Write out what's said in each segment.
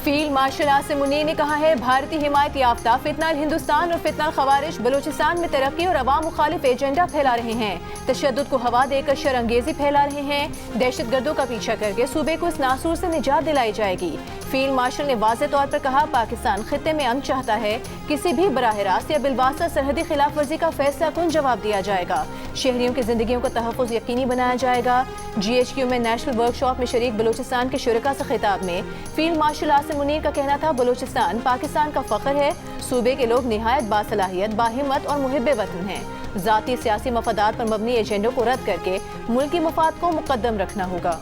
Field marshal Asim Munir ने कहा है भारतीय हिमायत याफ्ता फितनाल हिंदुस्तान और फितनाल खवारिज बलूचिस्तान में तरक्की और अवाम मुखालिफ एजेंडा फैला रहे हैं, तशद्दुद को हवा देकर शरअंगेजी फैला रहे हैं, दहशत गर्दों का पीछा करके सूबे को इस नासूर से निजात दिलाई जाएगी। फील्ड मार्शल ने वाज़ेह तौर पर कहा पाकिस्तान खित्ते में अमन चाहता है, किसी भी बराह रास्त या बिलवास्ता सरहदी खिलाफ वर्जी का फैसला कुन जवाब दिया जाएगा, शहरियों की जिंदगियों का तहफ़्फ़ुज़ यकीनी बनाया जाएगा। GHQ में नेशनल वर्कशॉप में शरीक बलूचिस्तान के शुरका से खिताब में फील्ड मार्शल आसिम मुनीर का कहना था बलूचिस्तान पाकिस्तान का फ़ख्र है, सूबे के लोग निहायत बासलाहियत, बाहिम्मत और मुहिब्बे वतन हैं। ज़ाती सियासी मफादात पर मबनी एजेंडों को रद्द करके मुल्की मफाद को मुकद्दम रखना होगा।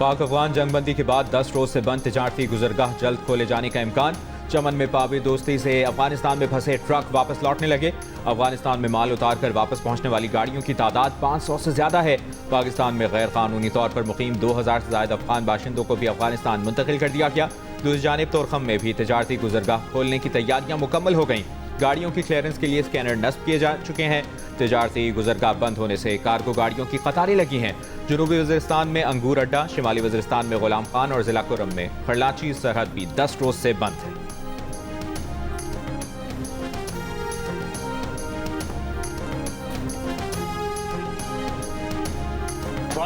पाक अफगान जंगबंदी के बाद 10 रोज से बंद तिजारती गुजरगाह जल्द खोले जाने का इम्कान। चमन में पाबी दोस्ती से अफगानिस्तान में फंसे ट्रक वापस लौटने लगे। अफगानिस्तान में माल उतारकर वापस पहुंचने वाली गाड़ियों की तादाद 500 से ज्यादा है। पाकिस्तान में गैर कानूनी तौर पर मुकीम 2000 से ज्यादा अफगान बाशिंदों को भी अफगानिस्तान मुंतकिल कर दिया गया। दूसरी जानिब तोरखम में भी तिजारती गुजरगाह खोलने की तैयारियां मुकम्मल हो गईं। गाड़ियों की क्लियरेंस के लिए स्कैनर नस्ब किए जा चुके हैं। तिजारती गुजरगाह बंद होने से कार्गो गाड़ियों की कतारें लगी हैं। जनूबी वज़ीरिस्तान में अंगूर अड्डा, शिमाली वज़ीरिस्तान में गुलाम खान और जिला कुरम में खरलाची सरहद भी 10 रोज से बंद है।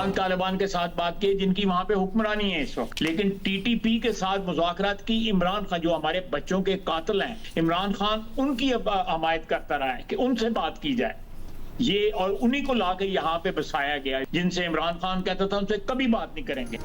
तालिबान के साथ बात की जिनकी वहां पे हुक्मरानी है इस वक्त, लेकिन TTP के साथ मुज़ाकरात की इमरान खान जो हमारे बच्चों के कातिल हैं, इमरान खान उनकी हमायत करता रहा है कि उनसे बात की जाए। ये और उन्हीं को लाके यहाँ पे बसाया गया जिनसे इमरान खान कहता था उनसे कभी बात नहीं करेंगे।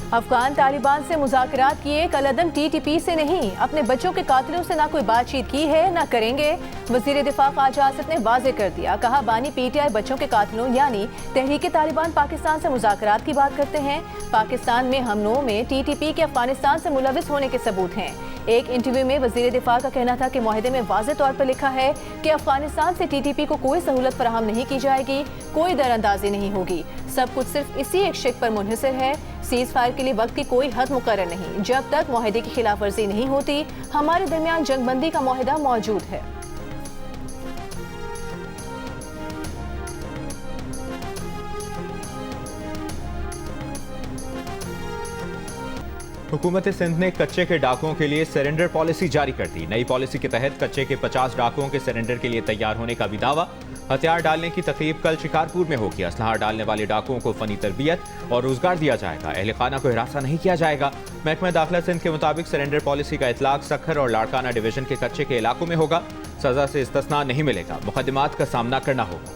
अफगान तालिबान से मुज़ाकरात किए, कलअदम TTP से नहीं, अपने बच्चों के कातिलों से ना कोई बातचीत की है ना करेंगे। वज़ीर दिफा ख्वाजा आसिफ ने वाज़ेह कर दिया, कहा बानी PTI बच्चों के कातिलों यानी तहरीक तालिबान पाकिस्तान से मुज़ाकरात की बात करते हैं। पाकिस्तान में हमलों में TTP के अफगानिस्तान से मुलविस होने के सबूत हैं। एक इंटरव्यू में वज़ीर दिफा का कहना था कि मुआहदे में वाज़ेह तौर पर लिखा है कि अफगानिस्तान से TTP को कोई सहूलत फराहम नहीं की जाएगी, कोई दरअंदाजी नहीं होगी, सब कुछ सिर्फ इसी एक शिक पर मुनहसर है। सीज फायर के लिए वक्त की कोई हद मुकर्रर नहीं, जब तक मुआहदे की खिलाफ वर्जी नहीं होती हमारे दरमियान जंगबंदी का मुआहदा मौजूद है। हुकूमत सिंध ने कच्चे के डाकुओं के लिए सरेंडर पॉलिसी जारी कर दी। नई पॉलिसी के तहत कच्चे के 50 डाकुओं के सरेंडर के लिए तैयार होने का भी दावा। हथियार डालने की तकरीब कल शिकारपुर में होगी। असलहा डालने वाले डाकुओं को फनी तरबियत और रोजगार दिया जाएगा। अहल खाना को हिरासा नहीं किया जाएगा। महकमा दाखिला सिंध के मुताबिक सरेंडर पॉलिसी का इतलाक सखर और लाड़काना डिवीजन के कच्चे के इलाकों में होगा। सजा से इस्तिस्ना नहीं मिलेगा, मुकदमात का सामना करना होगा।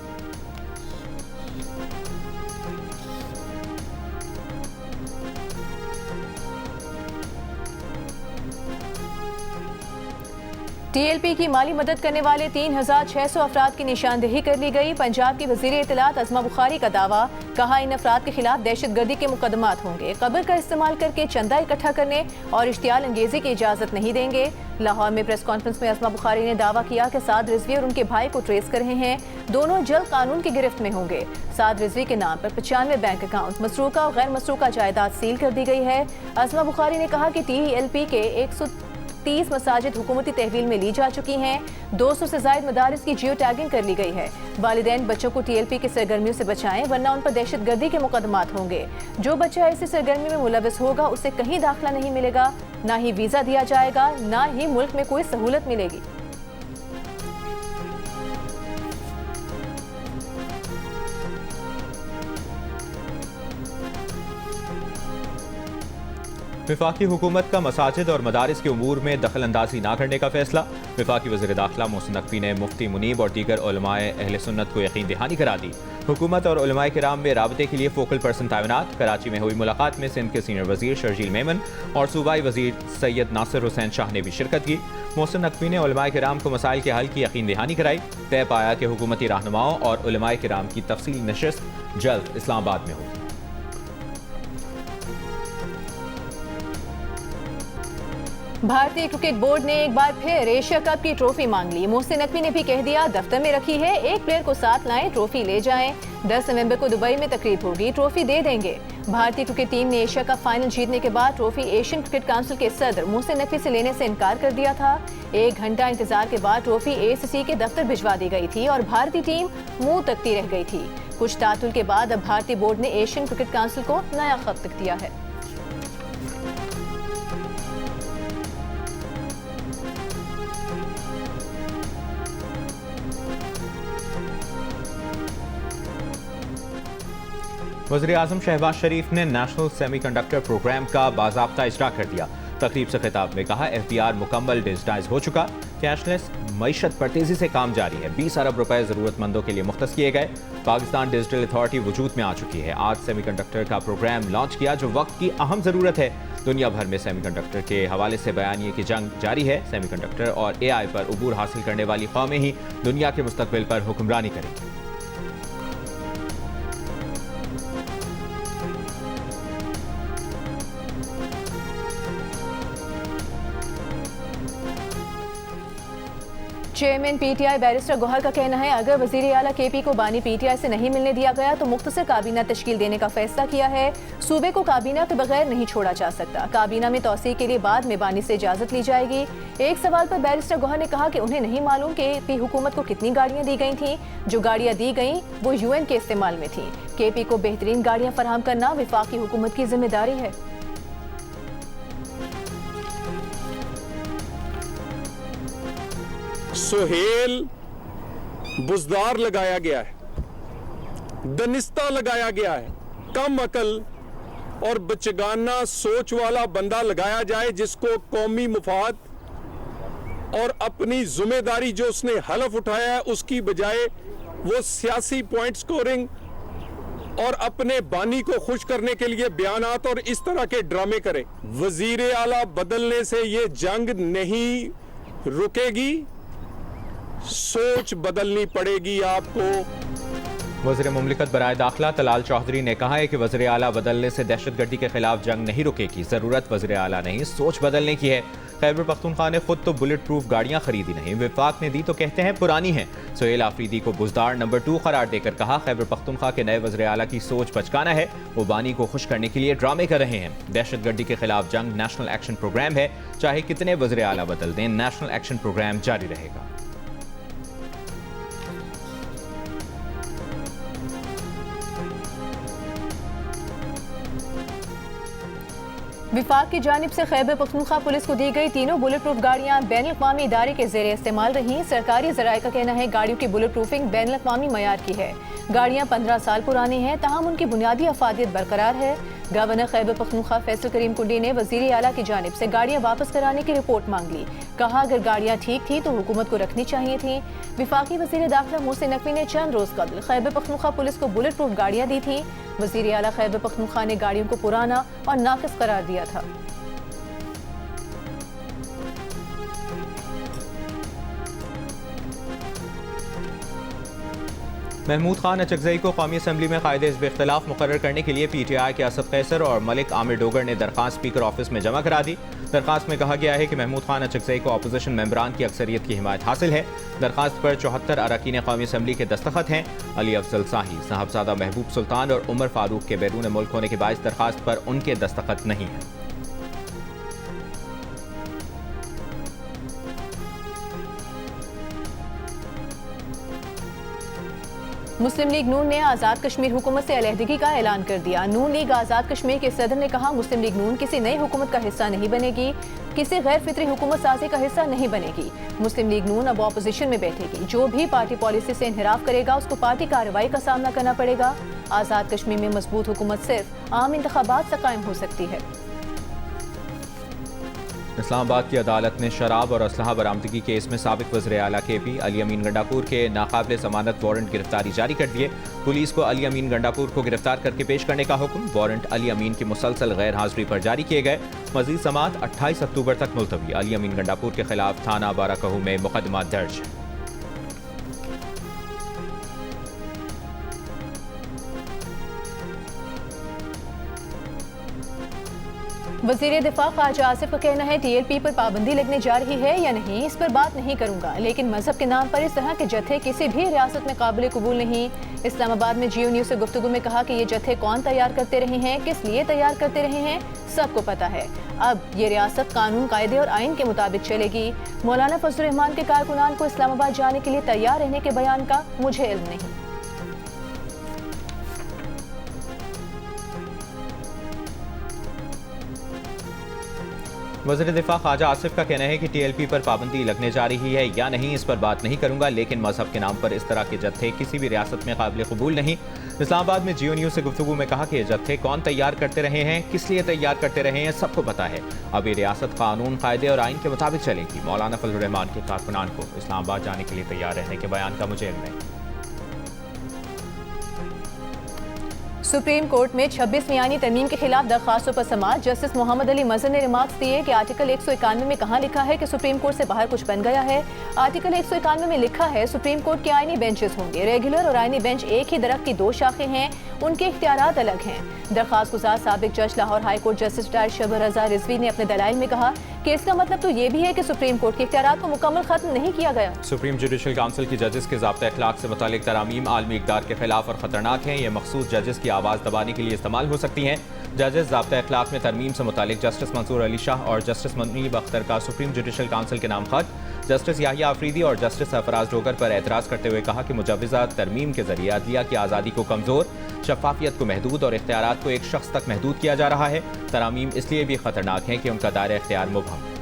TLP की माली मदद करने वाले 3600 अफराद की निशानदेही कर ली गई। पंजाब की वज़ीर इत्तलात अज़मा बुखारी का दावा, कहा इन अफराद के खिलाफ दहशत गर्दी के मुकदमात होंगे, कब्र का इस्तेमाल करके चंदा इकट्ठा करने और इश्तियाल अंगेजी की इजाज़त नहीं देंगे। लाहौर में प्रेस कॉन्फ्रेंस में अज़मा बुखारी ने दावा किया कि साद रिजवी और उनके भाई को ट्रेस कर रहे हैं, दोनों जल्द कानून की गिरफ्त में होंगे। साद रिजवी के नाम पर 95 बैंक अकाउंट, मसरूका और गैर मसरूका जायदाद सील कर दी गई है। अज़मा बुखारी ने कहा कि TLP के 130 मसाजिद हुकूमती तहवील में ली जा चुकी हैं। 200 से ज़ायद मदारिस की जियो टैगिंग कर ली गई है। वालिदैन बच्चों को TLP की सरगर्मियों से बचाएं, वरना उन पर दहशत गर्दी के मुकदमात होंगे। जो बच्चा ऐसी सरगर्मी में मुलविस होगा उसे कहीं दाखिला नहीं मिलेगा, ना ही वीज़ा दिया जाएगा, ना ही मुल्क में कोई सहूलत मिलेगी। वफाकी हुकूमत का मसाजिद और मदारिस के उमूर में दखल अंदाजी न करने का फैसला। वफाकी वज़ीर दाखिला मोहसिन नकवी ने मुफ्ती मुनीब और दीगर उलमाए अहले सुन्नत को यकीन दहानी करा दी। हुकूमत और उलमाए किराम में राबते के लिए फोकल पर्सन तैनात। कराची में हुई मुलाकात में सिंध के सीनियर वज़ीर शर्जील मेमन और सूबाई वज़ीर सैयद नासिर हुसैन शाह ने भी शिरकत की। मोहसिन नकवी ने उलमाए किराम को मसाइल के हल की यकीन दहानी कराई। तय पाया कि हुकूमती रहनुमाओं और उलमाए किराम की तफसीली नशिस्त जल्द इस्लामाबाद में होगी। भारतीय क्रिकेट बोर्ड ने एक बार फिर एशिया कप की ट्रॉफी मांग ली। मोहसिन नकवी ने भी कह दिया दफ्तर में रखी है, एक प्लेयर को साथ लाएं, ट्रॉफी ले जाएं। 10 नवंबर को दुबई में तकरीब होगी, ट्रॉफी दे देंगे। भारतीय क्रिकेट टीम ने एशिया कप फाइनल जीतने के बाद ट्रॉफी एशियन क्रिकेट काउंसिल के सदर मोहसिन नकवी से लेने से इनकार कर दिया था। 1 घंटा इंतजार के बाद ट्रॉफी ACC के दफ्तर भिजवा दी गई थी और भारतीय टीम मुंह तकती रह गई थी। कुछ तातुल के बाद अब भारतीय बोर्ड ने एशियन क्रिकेट काउंसिल को नया खत लिख दिया है। वज़ीर-ए-आज़म शहबाज शरीफ ने नेशनल सेमीकंडक्टर प्रोग्राम का बाज़ाब्ता इजरा कर दिया। तकरीब से खिताब में कहा, FPR मुकम्मल डिजिटाइज हो चुका, कैशलेस मईशत पर तेजी से काम जारी है। 20 अरब रुपए ज़रूरतमंदों के लिए मुख्तस किए गए। पाकिस्तान डिजिटल अथॉरिटी वजूद में आ चुकी है। आज सेमीकंडक्टर का प्रोग्राम लॉन्च किया जो वक्त की अहम ज़रूरत है। दुनिया भर में सेमीकंडक्टर के हवाले से बयानिए की जंग जारी है। सेमीकंडक्टर और AI पर अबूर हासिल करने वाली कौमें ही दुनिया के मुस्तकबिल पर हुक्मरानी करेंगी। चेयरमैन PTI बैरिस्टर गौहर का कहना है, अगर वजीर आला KP को बानी PTI से नहीं मिलने दिया गया तो मुख्तसर काबीना तश्कील देने का फैसला किया है। सूबे को काबीना के बगैर नहीं छोड़ा जा सकता। काबीना में तौसीक के लिए बाद में बानी से इजाजत ली जाएगी। एक सवाल पर बैरिस्टर गौहर ने कहा कि उन्हें नहीं मालूम कि KP हुकूमत को कितनी गाड़ियां दी गई थी। जो गाड़ियां दी गई वो UN के इस्तेमाल में थी। KP को बेहतरीन गाड़ियां फराहम करना वफाकी हुकूमत की जिम्मेदारी है। सुहेल बुजदार लगाया गया है, दनिस्ता लगाया गया है, कम अकल और बचगाना सोच वाला बंदा लगाया जाए जिसको कौमी मुफाद और अपनी जिम्मेदारी जो उसने हलफ उठाया है उसकी बजाय वो सियासी पॉइंट स्कोरिंग और अपने बानी को खुश करने के लिए बयानात और इस तरह के ड्रामे करे। वजीर आला बदलने से ये जंग नहीं रुकेगी, सोच बदलनी पड़ेगी आपको। वज़ीर मुमलिकत बराए दाखिला तलाल चौधरी ने कहा है कि वज़ीर आला बदलने से दहशतगर्दी के खिलाफ जंग नहीं रुकेगी। ज़रूरत वज़ीर आला नहीं, सोच बदलने की है। खैबर पख्तूनख्वा ने खुद तो बुलेट प्रूफ गाड़ियां खरीदी नहीं, विफाक ने दी तो कहते हैं पुरानी हैं। सुहेल आफरीदी को बुजदार नंबर 2 करार देकर कहा, खैबर पख्तूनख्वा के नए वज़ीर आला की सोच बचकाना है। वो बानी को खुश करने के लिए ड्रामे कर रहे हैं। दहशतगर्दी के खिलाफ जंग नेशनल एक्शन प्रोग्राम है, चाहे कितने वज़ीर आला बदल दें, नेशनल एक्शन प्रोग्राम जारी रहेगा। विफाक की जानिब से खैबर पख्तूनख्वा पुलिस को दी गई तीनों बुलेट प्रूफ गाड़ियां बैन अवी इदारे के ज़ेरे इस्तेमाल रहीं। सरकारी ज़राए का कहना है गाड़ियों की बुलेट प्रूफिंग बैन अवी मयार की है। गाड़ियां 15 साल पुरानी हैं, ताहम उनकी बुनियादी अफादियत बरकरार है। गवर्नर खैबर पख्तूनख्वा फैसल करीम कुंडी ने वज़ीर आला की जानिब से गाड़ियां वापस कराने की रिपोर्ट मांग ली। कहा अगर गाड़ियां ठीक थी तो हुकूमत को रखनी चाहिए थी। विफाकी वज़ीर दाखिला मोहसिन नकवी ने चंद रोज कबल खैबर पख्तूनख्वा पुलिस को बुलेट प्रूफ गाड़ियां दी थी। वज़ीर आला खैबर पख्तूनख्वा ने गाड़ियों को पुराना और नाकिस करार दिया था। महमूद खान अचकजई को कौमी असम्बली में कायदे हिज़्ब इख्तिलाफ मुकर्रर करने के लिए PTI के असद कैसर और मलिक आमिर डोगर ने दरख्वास्त स्पीकर ऑफिस में जमा करा दी। दरख्वास्त में कहा गया है कि महमूद खान अचकजई को अपोजिशन मेंबरान की अक्सरियत की हिमायत हासिल है। दरख्वास्त पर 74 अरकान कौमी असम्बली के दस्तखत हैं। अली अफजल शाही, साहबजादा महबूब सुल्तान और उमर फारूक के बैरून मुल्क होने के बायस दरख्वास्त पर उनके दस्तखत नहीं हैं। मुस्लिम लीग नून ने आज़ाद कश्मीर हुकूमत से अलहदगी का ऐलान कर दिया। नून लीग आज़ाद कश्मीर के सदर ने कहा, मुस्लिम लीग नून किसी नई हुकूमत का हिस्सा नहीं बनेगी, किसी गैर फितरी हुकूमत साजी का हिस्सा नहीं बनेगी। मुस्लिम लीग नून अब ऑपोजिशन में बैठेगी। जो भी पार्टी पॉलिसी से इनहिराफ करेगा उसको पार्टी कार्रवाई का सामना करना पड़ेगा। आज़ाद कश्मीर में मजबूत हुकूमत सिर्फ आम इंतखाबात से कायम हो सकती है। इस्लामाबाद की अदालत ने शराब और असलहा बरामदगी केस में साबिक वज़ीर आला KP अली अमीन गंडापुर के नाकाबिल ज़मानत वारंट गिरफ्तारी जारी कर दिए। पुलिस को अली अमीन गंडापुर को गिरफ्तार करके पेश करने का हुक्म। वारंट अली अमीन की मुसलसल गैर हाजिरी पर जारी किए गए। मजीद समाअत 28 अक्टूबर तक मुलतवी। अली अमीन गंडापुर के खिलाफ थाना बाराकहू में मुकदमा दर्ज है। वज़ीर दिफा ख्वाजा आसिफ का कहना है TLP पर पाबंदी लगने जा रही है या नहीं, इस पर बात नहीं करूंगा, लेकिन मजहब के नाम पर इस तरह के जत्थे किसी भी रियासत में काबिल कबूल नहीं। इस्लामाबाद में जियो न्यूज़ से गुफ्तगू में कहा कि ये जत्थे कौन तैयार करते रहे हैं, किस लिए तैयार करते रहे हैं, सबको पता है। अब ये रियासत कानून, कायदे और आइन के मुताबिक चलेगी। मौलाना फजल रहमान के कारकुनान को इस्लामाबाद जाने के लिए तैयार रहने के बयान का मुझे इल्म नहीं। वज़ीर दिफा ख्वाजा आसिफ का कहना है कि TLP पर पाबंदी लगने जा रही है या नहीं, इस पर बात नहीं करूंगा, लेकिन मजहब के नाम पर इस तरह के जत्थे किसी भी रियासत में काबिल कबूल नहीं। इस्लामाबाद में जियो न्यूज़ से गुफ्तगू में कहा कि ये जत्थे कौन तैयार करते रहे हैं, किस लिए तैयार करते रहे हैं, सबको पता है। अब ये रियासत कानून, कायदे और आइन के मुताबिक चलेगी। मौलाना फजल रहमान के कारकुनान को इस्लामाबाद जाने के लिए तैयार रहने के बयान का मुझे इल्म नहीं। सुप्रीम कोर्ट में 26 मियानी तरमीम के खिलाफ दरखास्तों पर समाअत। जस्टिस मोहम्मद अली मजहर ने रिमार्क्स दिए कि आर्टिकल 191 में कहाँ लिखा है कि सुप्रीम कोर्ट से बाहर कुछ बन गया है। आर्टिकल 191 में लिखा है सुप्रीम कोर्ट के आईनी बेंचेस होंगे। रेगुलर और आईनी बेंच एक ही दरख्त की दो शाखें हैं, उनके इख्तियारात अलग हैं। दरखास्त गुजार साबिक जज Lahore high court justice retired Shabbar Raza Rizvi ने अपने दलाइल में कहा कि इसका मतलब तो ये भी है कि सुप्रीम कोर्ट के इख्तियारात को मुकम्मल खत्म नहीं किया गया। सुप्रीम जुडिशल काउंसिल की जजेस के ज़ाब्ता अखलाक से मुतालिक तरामीम आलमी इक़दार के खिलाफ और ख़तरनाक हैं। ये मखसूस जजेस की आवाज़ दबाने के लिए इस्तेमाल हो सकती हैं। जजेस ज़ाब्ता अखलाक में तरमीम से मुतालिक जस्टिस मंसूर अली शाह और जस्टिस मुनीब अख्तर का सुप्रीम जुडिशल काउंसिल के नाम खत जस्टिस याहिया अफरीदी और जस्टिस सरफराज डोगर पर एतराज़ करते हुए कहा कि मुजव्वज़ा तरमीम के जरिए अदलिया की आज़ादी को कमज़ोर, शफाफियत को महदूद और इख्तियारात को एक शख्स तक महदूद किया जा रहा है। तरामीम इसलिए भी ख़तरनाक हैं कि उनका दायरा इख्तियार मुबहम है।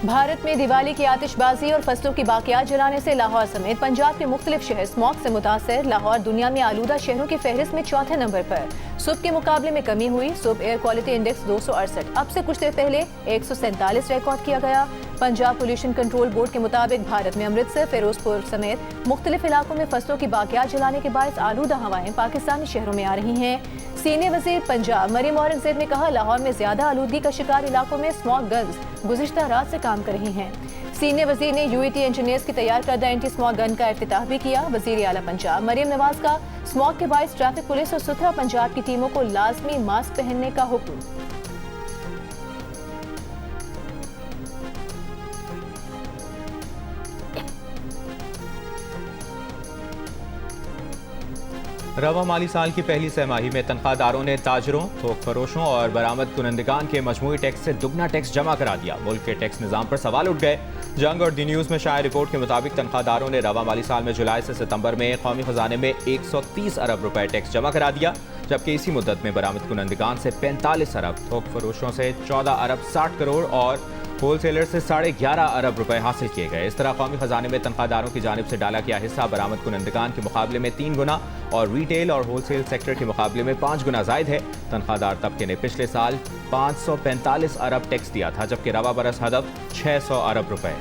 भारत में दिवाली की आतिशबाजी और फसलों की बाकियात जलाने से लाहौर समेत पंजाब के मुख्तलिफ शहर स्मॉग से मुतासर। लाहौर दुनिया में आलूदा शहरों की फहरिस्त में चौथे नंबर पर। सुबह के मुकाबले में कमी हुई। सुबह एयर क्वालिटी इंडेक्स 268, अब से कुछ देर पहले 147 रिकॉर्ड किया गया। पंजाब पोल्यूशन कंट्रोल बोर्ड के मुताबिक भारत में अमृतसर, फिरोजपुर समेत मुख्तलिफ इलाकों में फसलों की बाकियात जलाने के बायस आलूदा हवाएं पाकिस्तानी शहरों में आ रही हैं। सीनियर वजीर पंजाब मरियम औरंगजेब ने कहा लाहौर में ज्यादा आलूदगी का शिकार इलाकों में स्मॉग गन्स गुज़िश्ता रात से काम कर रही हैं। सीनियर वजीर ने UET इंजीनियर्स की तैयार करदा एंटी स्मॉग गन का इफ्तिताह भी किया। वजीर आला पंजाब मरियम नवाज का स्मॉग के बायस ट्रैफिक पुलिस और सुथरा पंजाब की टीमों को लाजमी मास्क पहनने का हुक्म। रवा माली साल की पहली सहमाही में तनख्वाहदारों ने ताजरों, थोक फरोशों और बरामद कुनंदगान के मजमूई टैक्स से दुगना टैक्स जमा करा दिया। मुल्क के टैक्स निज़ाम पर सवाल उठ गए। जंग और दी न्यूज़ में शाया रिपोर्ट के मुताबिक तनख्वाहदारों ने रवा माली साल में जुलाई से सितंबर में कौमी खजाने में 130 अरब रुपए टैक्स जमा करा दिया, जबकि इसी मुद्दत में बरामद कुनंदगान से 45 अरब, थोक फरोशों से 14 अरब 60 करोड़ और होलसेलर से 11.5 अरब रुपए हासिल किए गए। इस तरह कौमी खजाने में तनख्वाहदारों की जानिब से डाला गया हिस्सा बरामद कुनंदगान के मुकाबले में 3 गुना और रिटेल और होलसेल सेक्टर के मुकाबले में 5 गुना जायद है। तनख्वाहदार तबके ने पिछले साल 545 अरब टैक्स दिया था, जबकि रवा बरस हदफ 600 अरब रुपए।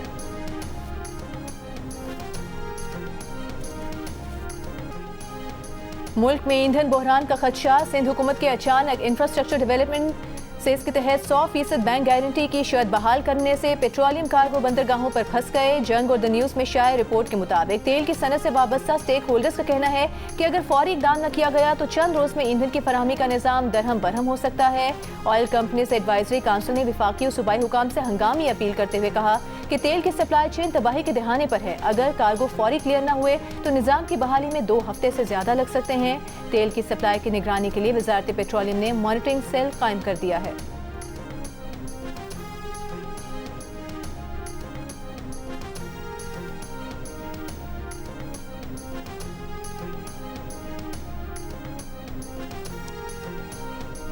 मुल्क में ईंधन बहरान का खदशा। सिंध हुकूमत के अचानक इंफ्रास्ट्रक्चर डेवलपमेंट से इसके तहत 100% बैंक गारंटी की शर्त बहाल करने से पेट्रोलियम कार्गो बंदरगाहों पर फंस गए। जंग और द न्यूज़ में शाया रिपोर्ट के मुताबिक तेल की सनत से वाबस्ता स्टेक होल्डर्स का कहना है कि अगर फौरी इकदाम न किया गया तो चंद रोज में ईंधन की फराहमी का निज़ाम दरहम बरहम हो सकता है। ऑयल कंपनीज एडवाइजरी काउंसिल ने विफाकी और सूबाई हुकाम से हंगामी अपील करते हुए कहा कि तेल की सप्लाई चेन तबाही के दहाने पर है। अगर कार्गो फौरी क्लियर न हुए तो निज़ाम की बहाली में 2 हफ्ते से ज्यादा लग सकते हैं। तेल की सप्लाई की निगरानी के लिए वजारत पेट्रोलियम ने मॉनिटरिंग सेल कायम कर दिया है।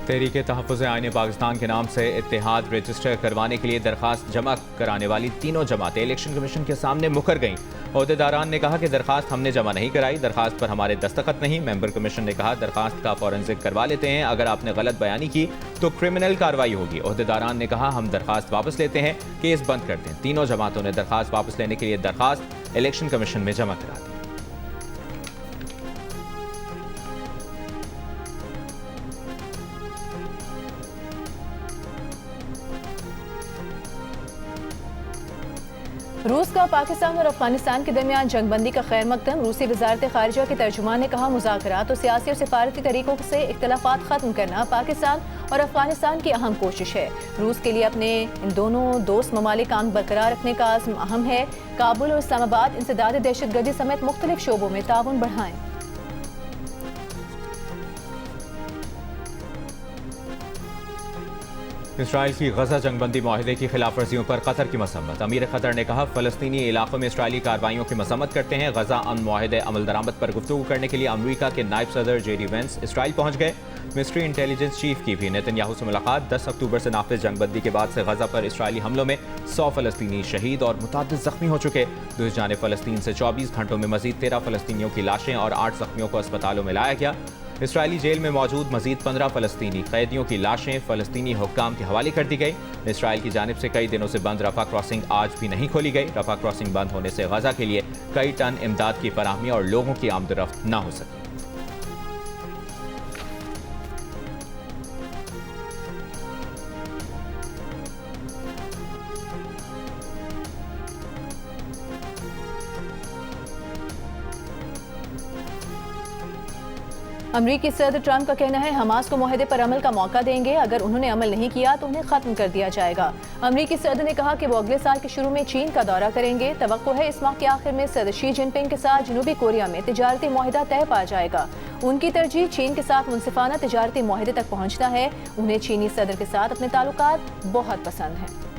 तहरीक तहफ़्फ़ुज़ आईन पाकिस्तान के नाम से इत्तेहाद रजिस्टर करवाने के लिए दरखास्त जमा कराने वाली तीनों जमातें इलेक्शन कमीशन के सामने मुकर गईं। ओहदेदारान ने कहा कि दरखास्त हमने जमा नहीं कराई, दरखास्त पर हमारे दस्तखत नहीं। मेंबर कमीशन ने कहा दरखास्त का फॉरेंसिक करवा लेते हैं, अगर आपने गलत बयानी की तो क्रिमिनल कार्रवाई होगी। ओहदेदारान ने कहा हम दरखास्त वापस लेते हैं, केस बंद करते हैं। तीनों जमातों ने दरखास्त वापस लेने के लिए दरखास्त इलेक्शन कमीशन में जमा करा दी। रूस का पाकिस्तान और अफगानिस्तान के दरमियान जंगबंदी का खैर मकदम। रूसी वजारत खारिजा के तर्जुमान ने कहा, मुज़ाकरात और सियासी और सिफारती तरीकों से इख्तलाफात खत्म करना पाकिस्तान और अफगानिस्तान की अहम कोशिश है। रूस के लिए अपने इन दोनों दोस्त ममालिक आंग बरकरार रखने का आज़म अहम है। काबुल और इस्लामाबाद इंसदाद दहशतगर्दी समेत मुख्तलिफ शोबों में ताउन बढ़ाएं। इसराइल की गजा जंगबंदी माहिदे की खिलाफ वर्जियों पर कतर की मसम्मत। अमीर कतर ने कहा, फलस्तीनी इलाकों में इसराइली कार्रवाइयों की मसम्मत करते हैं। गजा अमन माहिदे अमल दरामद पर गुफ्तगू करने के लिए अमरीका के नायब सदर जेडी वेंस इसराइल पहुंच गए। मिस्ट्री इंटेलिजेंस चीफ की भी नेतन्याहू से मुलाकात। 10 अक्टूबर से नाफिज जंगबंदी के बाद से गजा पर इसराइली हमलों में 100 फलस्तीनी शहीद और मुतअद्दिद जख्मी हो चुके। दुस जाने फलस्तीन से 24 घंटों में मजीद 13 फलस्तीनियों की लाशें और 8 जख्मियों को अस्पतालों में लाया गया। इसराइली जेल में मौजूद मजीद 15 फलस्तीनी कैदियों की लाशें फलस्तीनी हुक्काम के हवाले कर दी गई। इसराइल की जानिब से कई दिनों से बंद रफा क्रॉसिंग आज भी नहीं खोली गई। रफा क्रॉसिंग बंद होने से गजा के लिए कई टन इमदाद की फराहमी और लोगों की आमदरफ्त न हो सकी। अमरीकी सदर ट्रंप का कहना है, हमास को मुआहदे पर अमल का मौका देंगे। अगर उन्होंने अमल नहीं किया तो उन्हें खत्म कर दिया जाएगा। अमरीकी सदर ने कहा कि वो अगले साल के शुरू में चीन का दौरा करेंगे। तवक्को है इस माह के आखिर में सदर शी जिनपिंग के साथ जनूबी कोरिया में तिजारती मुआहदा तय पा जाएगा। उनकी तरजीह चीन के साथ मुनसिफाना तिजारती मुआहदे तक पहुंचना है। उन्हें चीनी सदर के साथ अपने ताल्लुकात बहुत पसंद हैं।